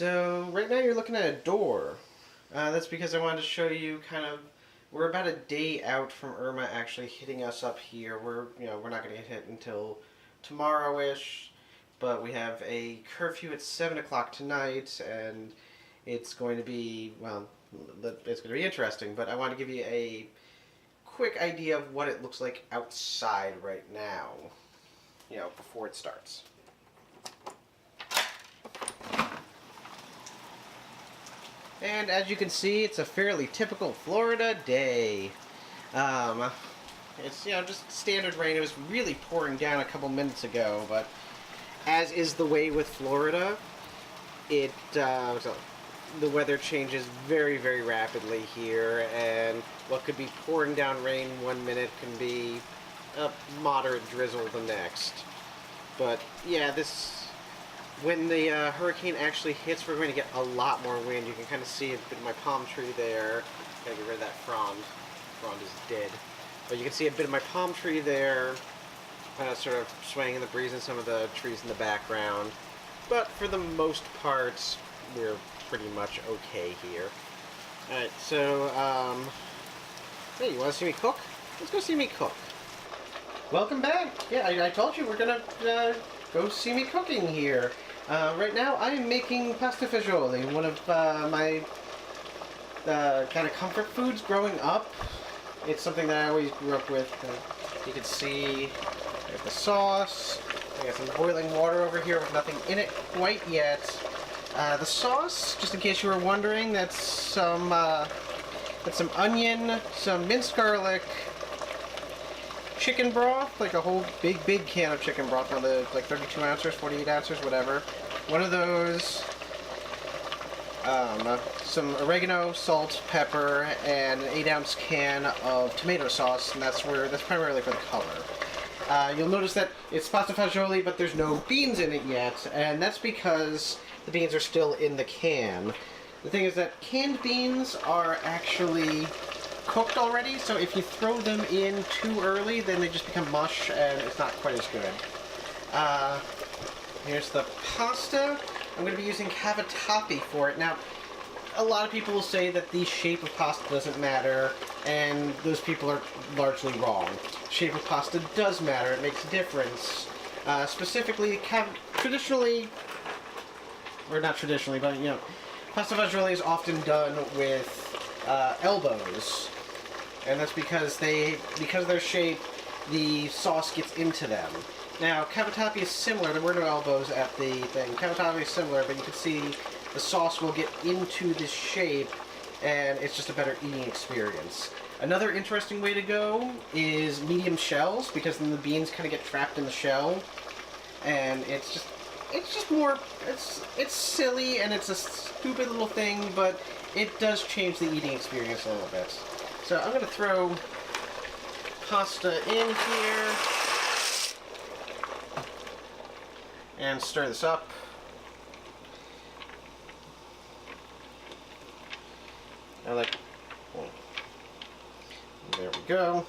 So right now you're looking at a door. That's because I wanted to show you we're about a day out from Irma actually hitting us up here. We're not going to get hit until tomorrow-ish, but we have a curfew at 7 o'clock tonight, and it's going to be, it's going to be interesting, but I want to give you a quick idea of what it looks like outside right now, before it starts. And as you can see, it's a fairly typical Florida day. It's, just standard rain. It was really pouring down a couple minutes ago, but as is the way with Florida, the weather changes very, very rapidly here, and what could be pouring down rain one minute can be a moderate drizzle the next. But yeah, when the hurricane actually hits, we're going to get a lot more wind. You can kind of see a bit of my palm tree there. Gotta get rid of that frond. Frond is dead. But you can see a bit of my palm tree there, sort of swaying in the breeze, and some of the trees in the background. But for the most part, we're pretty much okay here. Alright, so, hey, you want to see me cook? Let's go see me cook. Welcome back. Yeah, I told you we're gonna go see me cooking here. Right now, I am making pasta fagioli, one of my kind of comfort foods growing up. It's something that I always grew up with. You can see I got the sauce. I got some boiling water over here with nothing in it quite yet. The sauce, just in case you were wondering, that's some onion, some minced garlic, chicken broth, like a whole big can of chicken broth, like 32 ounces, 48 ounces, whatever. One of those, some oregano, salt, pepper, and an 8-ounce can of tomato sauce, and that's primarily for the color. You'll notice that it's pasta fagioli, but there's no beans in it yet, and that's because the beans are still in the can. The thing is that canned beans are actually cooked already, so if you throw them in too early, then they just become mush, and it's not quite as good. Here's the pasta. I'm going to be using cavatappi for it. Now, a lot of people will say that the shape of pasta doesn't matter, and those people are largely wrong. Shape of pasta does matter. It makes a difference. Specifically, traditionally, or not traditionally, but, pasta fagioli is often done with elbows. And that's because of their shape, the sauce gets into them. Now, cavatappi is similar. There were no elbows at the thing. Cavatappi is similar, but you can see the sauce will get into this shape, and it's just a better eating experience. Another interesting way to go is medium shells, because then the beans kind of get trapped in the shell, and it's silly, and it's a stupid little thing, but it does change the eating experience a little bit. So I'm going to throw pasta in here and stir this up. There we go.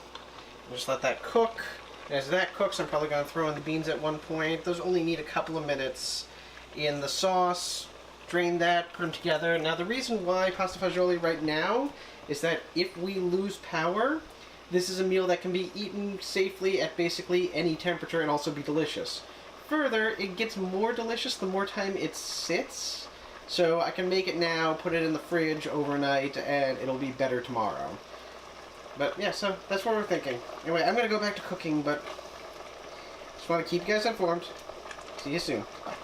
Just let that cook. As that cooks, I'm probably going to throw in the beans at one point. Those only need a couple of minutes in the sauce. Drain that, put them together. Now the reason why pasta fagioli right now is that if we lose power, this is a meal that can be eaten safely at basically any temperature and also be delicious. Further, it gets more delicious the more time it sits. So I can make it now, put it in the fridge overnight, and it'll be better tomorrow. But yeah, so that's what we're thinking. Anyway, I'm going to go back to cooking, but just want to keep you guys informed. See you soon. Bye.